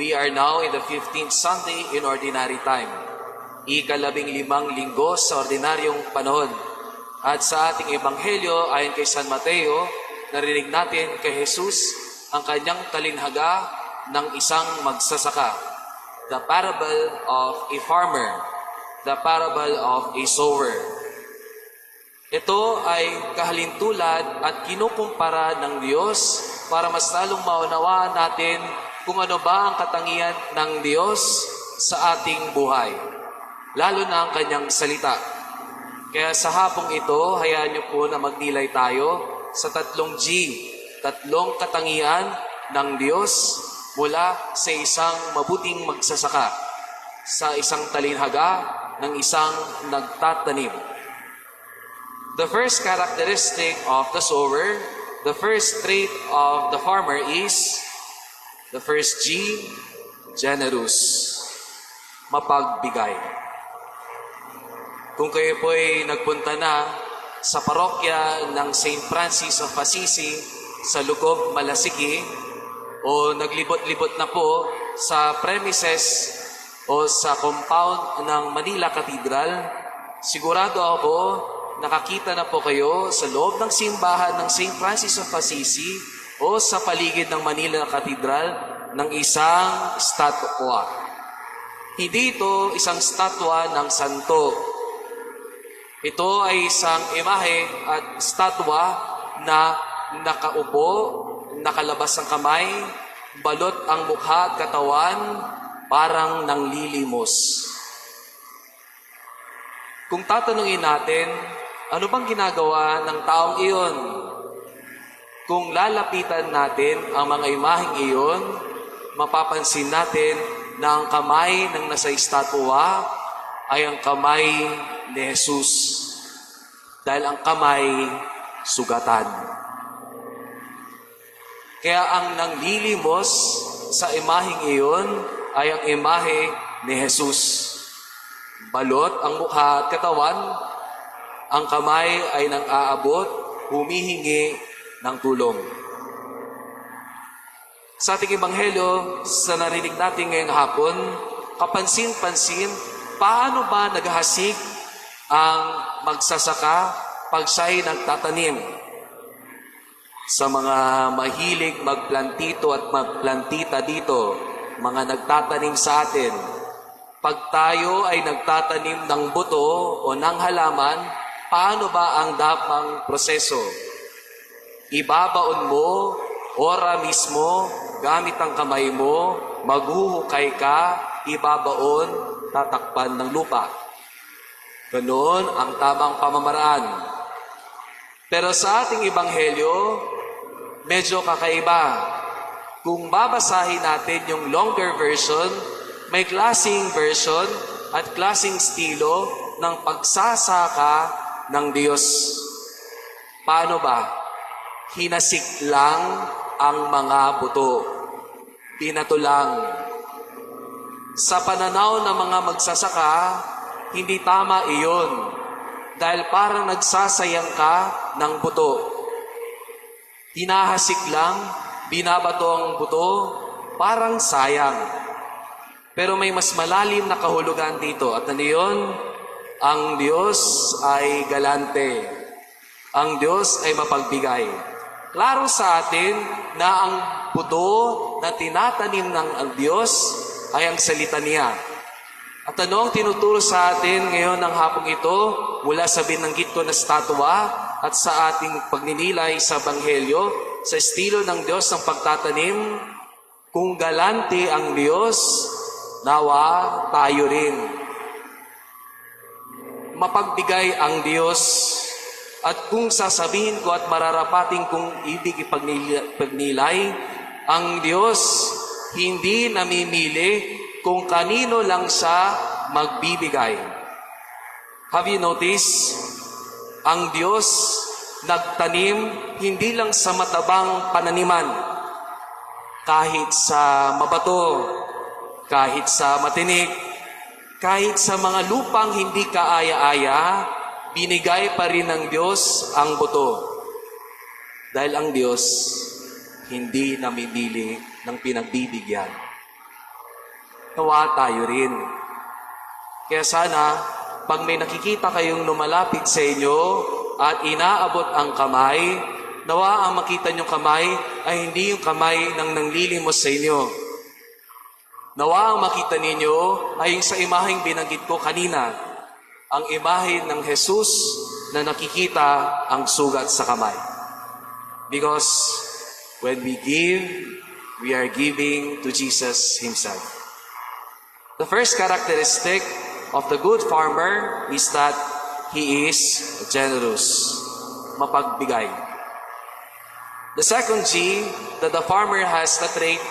We are now in the 15th Sunday in Ordinary Time. Ika-15 linggo sa ordinaryong panahon. At sa ating Ebanghelyo, ayon kay San Mateo, narinig natin kay Jesus ang kanyang talinhaga ng isang magsasaka. The parable of a farmer. The parable of a sower. Ito ay kahalintulad at kinukumpara ng Diyos para mas lalong maunawaan natin kung ano ba ang katangian ng Diyos sa ating buhay, lalo na ang kanyang salita. Kaya sa hapong ito, hayaan niyo po na magnilay tayo sa 3 G, 3 katangian ng Diyos mula sa isang mabuting magsasaka, sa isang talinhaga ng isang nagtatanim. The first characteristic of the sower, the first trait of the farmer is, the first G, generous, mapagbigay. Kung kayo po ay nagpunta na sa parokya ng St. Francis of Assisi sa Lugob, Malasiki, o naglibot-libot na po sa premises o sa compound ng Manila Cathedral, sigurado ako nakakita na po kayo sa loob ng simbahan ng St. Francis of Assisi o sa paligid ng Manila Cathedral ng isang statwa. Hindi ito isang statwa ng santo. Ito ay isang imahe at statwa na nakaupo, nakalabas ang kamay, balot ang mukha at katawan, parang nanglilimos. Kung tatanungin natin, ano bang ginagawa ng taong iyon? Kung lalapitan natin ang mga imaheng iyon, mapapansin natin na ang kamay ng nasa estatwa ay ang kamay ni Jesus. Dahil ang kamay, sugatan. Kaya ang nanglilimos sa imaheng iyon ay ang imahe ni Jesus. Balot ang mukha at katawan, ang kamay ay nang-aabot, humihingi ng tulong. Sa ating Ebanghelyo, sa narinig natin ngayong hapon, kapansin-pansin, paano ba naghahasik ang magsasaka pag siya'y nagtatanim? Sa mga mahilig magplantito at magplantita dito, mga nagtatanim sa atin, pag tayo ay nagtatanim ng buto o ng halaman, paano ba ang dapang proseso? Ibabaon mo, ora mismo, gamit ang kamay mo, maghuhukay ka, ibabaon, tatakpan ng lupa. Ganoon ang tamang pamamaraan. Pero sa ating Ebanghelyo, medyo kakaiba. Kung babasahin natin yung longer version, may klaseng version at klaseng estilo ng pagsasaka ng Diyos. Paano ba? Hinasik lang ang mga buto. Pinato lang. Sa pananaw ng mga magsasaka, hindi tama iyon. Dahil parang nagsasayang ka ng buto. Hinahasik lang, binabato ang buto, parang sayang. Pero may mas malalim na kahulugan dito. At ano yun? Ang Diyos ay galante. Ang Diyos ay mapagbigay. Klaro sa atin na ang buto na tinatanim ng ang Diyos ay ang salita niya. At ano ang tinuturo sa atin ngayon ng hapong ito mula sa binanggit ko na statwa at sa ating pagninilay sa Ebanghelyo, sa estilo ng Diyos ng pagtatanim? Kung galante ang Diyos, nawa tayo rin. Mapagbigay ang Diyos. At kung sasabihin ko at mararapating kong ibig ipagnilay, ang Diyos hindi namimili kung kanino lang siya magbibigay. Have you noticed? Ang Diyos nagtanim hindi lang sa matabang pananiman, kahit sa mabato, kahit sa matinik, kahit sa mga lupang hindi kaaya-aya, binigay pa rin ng Diyos ang buto. Dahil ang Diyos hindi namimili ng pinagbibigyan. nawa tayo rin. Kaya sana, pag may nakikita kayong lumalapit sa inyo at inaabot ang kamay, nawa ang makita niyong kamay ay hindi yung kamay ng nanglilimos sa inyo. Nawa ang makita ninyo ay yung sa imaheng binanggit ko kanina, ang imahe ng Jesus na nakikita ang sugat sa kamay. Because when we give, we are giving to Jesus Himself. The first characteristic of the good farmer is that he is generous, mapagbigay. The second G that the farmer has the trait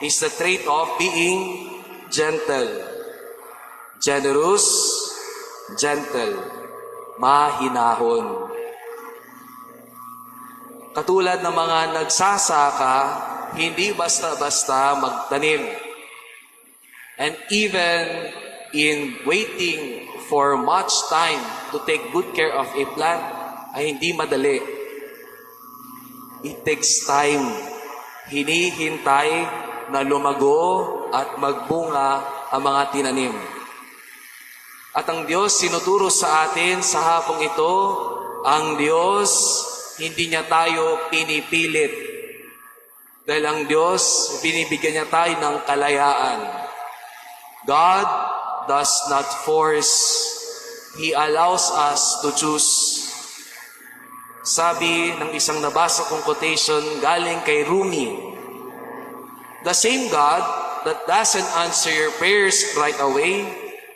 is the trait of being gentle. Generous, gentle, mahinahon. Katulad ng mga nagsasaka, hindi basta-basta magtanim. And even in waiting for much time to take good care of a plant, ay hindi madali. It takes time. Hinihintay na lumago at magbunga ang mga tinanim. At ang Diyos sinuturo sa atin sa hapong ito, ang Diyos hindi niya tayo pinipilit. Dahil ang Diyos, binibigyan niya tayo ng kalayaan. God does not force. He allows us to choose. Sabi ng isang nabasa kong quotation galing kay Rumi, the same God that doesn't answer your prayers right away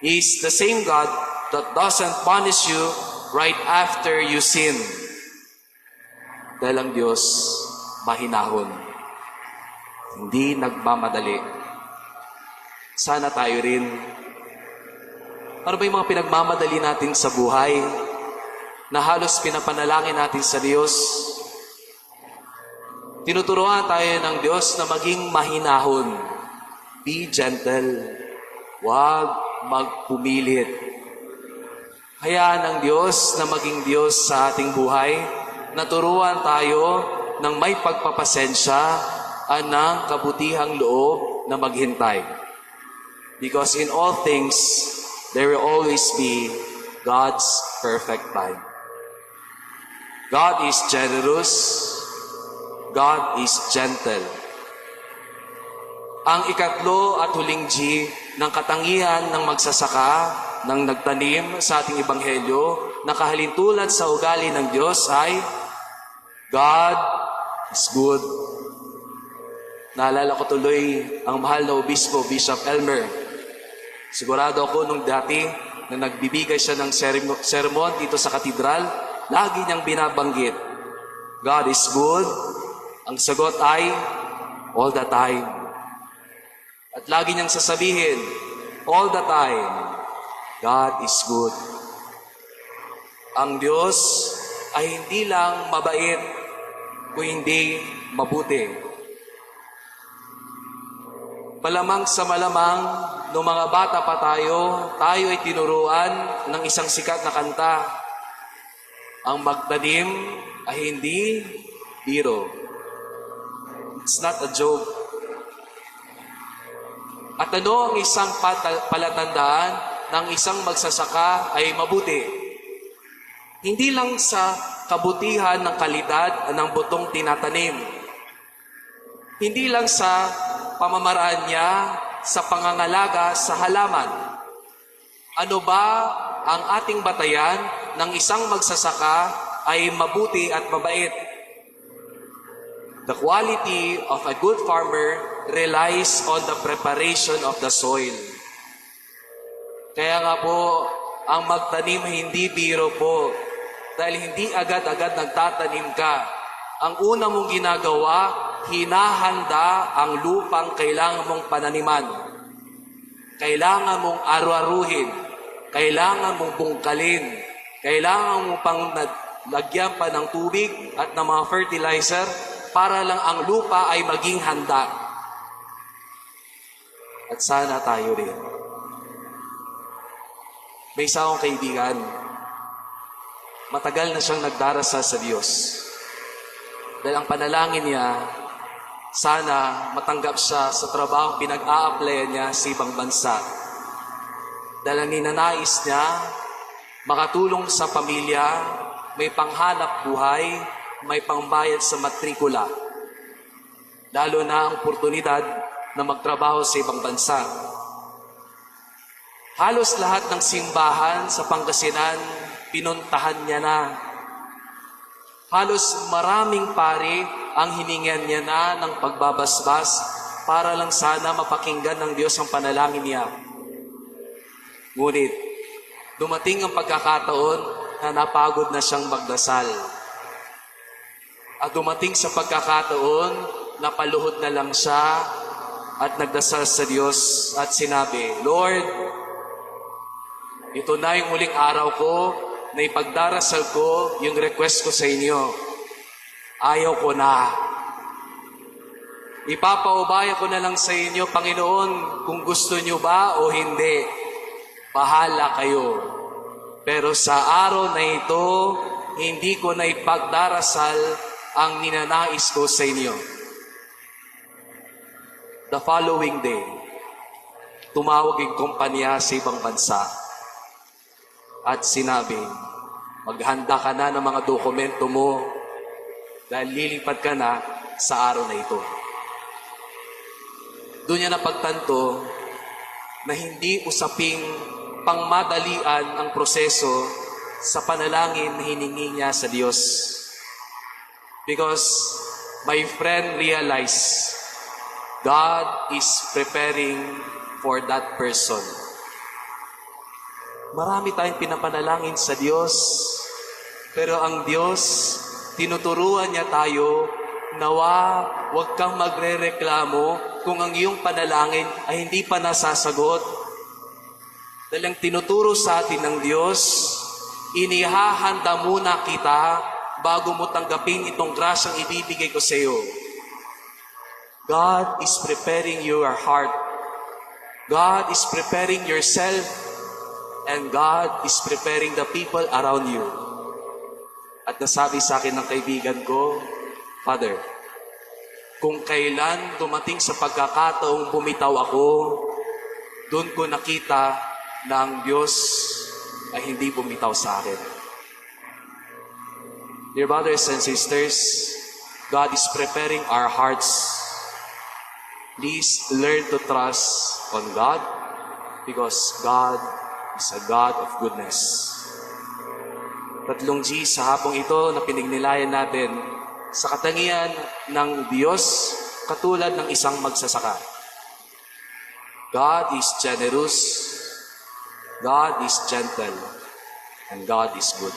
is the same God that doesn't punish you right after you sin. Dahil ang Diyos, mahinahon. Hindi nagmamadali. Sana tayo rin. Ano ba yung mga pinagmamadali natin sa buhay na halos pinapanalangin natin sa Diyos? Tinuturuan tayo ng Diyos na maging mahinahon. Be gentle. Huwag magpumilit. Hayaan ng Diyos na maging Diyos sa ating buhay. Naturuan tayo ng may pagpapasensya at ng kabutihang loob na maghintay. Because in all things, there will always be God's perfect time. God is generous. God is gentle. Ang ikatlo at huling G ng katangian ng magsasaka, ng nagtanim sa ating ebanghelyo, na kahalintulad sa ugali ng Diyos ay God is good. Naalala ko tuloy ang mahal na obispo, Bishop Elmer. Sigurado ako nung dati na nagbibigay siya ng sermon dito sa katedral, lagi niyang binabanggit, God is good. Ang sagot ay all the time. At lagi niyang sasabihin, all the time, God is good. Ang Diyos ay hindi lang mabait, kung hindi mabuti. Malamang sa malamang, nung mga bata pa tayo ay tinuruan ng isang sikat na kanta. Ang magtanim ay hindi biro. It's not a joke. At ano ang isang palatandaan ng isang magsasaka ay mabuti? Hindi lang sa kabutihan ng kalidad ng butong tinatanim. Hindi lang sa pamamaraan niya sa pangangalaga sa halaman. Ano ba ang ating batayan ng isang magsasaka ay mabuti at mabait? The quality of a good farmer relies on the preparation of the soil. Kaya nga po, ang magtanim hindi biro po. Dahil hindi agad-agad nagtatanim ka. Ang una mong ginagawa, hinahanda ang lupang kailangan mong pananiman. Kailangan mong aru-aruhin. Kailangan mong bungkalin. Kailangan mong pang lagyan pa ng tubig at ng mga fertilizer para lang ang lupa ay maging handa. At sana tayo rin. May isa akong kaibigan. Matagal na siyang nagdarasal sa Diyos. Dahil ang panalangin niya, sana matanggap siya sa trabaho pinag-a-applyan niya sa ibang bansa. Dahil ninanais niya makatulong sa pamilya, may panghanap buhay, may pangbayad sa matrikula. Lalo na ang oportunidad na magtrabaho sa ibang bansa. Halos lahat ng simbahan sa Pangasinan, pinuntahan niya na. Halos maraming pari ang hiningan niya na ng pagbabasbas para lang sana mapakinggan ng Diyos ang panalangin niya. Ngunit, dumating ang pagkakataon na napagod na siyang magdasal. At dumating sa pagkakataon na paluhod na lang siya at nagdasal sa Diyos at sinabi, Lord, ito na yung huling araw ko na ipagdarasal ko yung request ko sa inyo. Ayaw ko na. Ipapaubaya ko na lang sa inyo, Panginoon, kung gusto nyo ba o hindi. Bahala kayo. Pero sa araw na ito, hindi ko na ipagdarasal ang ninanais ko sa inyo. The following day, tumawag yung kumpanya sa ibang bansa at sinabi, maghanda ka na ng mga dokumento mo dahil lilipad ka na sa araw na ito. Doon niya napagtanto na hindi usaping pangmadalian ang proseso sa panalangin na hiningi niya sa Diyos. Because my friend realized God is preparing for that person. Marami tayong pinapanalangin sa Diyos, pero ang Diyos, tinuturuan niya tayo, nawa, huwag kang magrereklamo kung ang iyong panalangin ay hindi pa nasasagot. Dahil ang tinuturo sa atin ng Diyos, inihahanda muna kita bago mo tanggapin itong grasyang ibibigay ko sa iyo. God is preparing your heart. God is preparing yourself. And God is preparing the people around you. At nasabi sa akin ng kaibigan ko, Father, kung kailan dumating sa pagkakataong bumitaw ako, doon ko nakita na ang Diyos ay hindi bumitaw sa akin. Dear brothers and sisters, God is preparing our hearts. Please learn to trust on God because God is a God of goodness. Tatlong G sa hapong ito na pinignilayan natin sa katangian ng Diyos katulad ng isang magsasaka. God is generous, God is gentle, and God is good.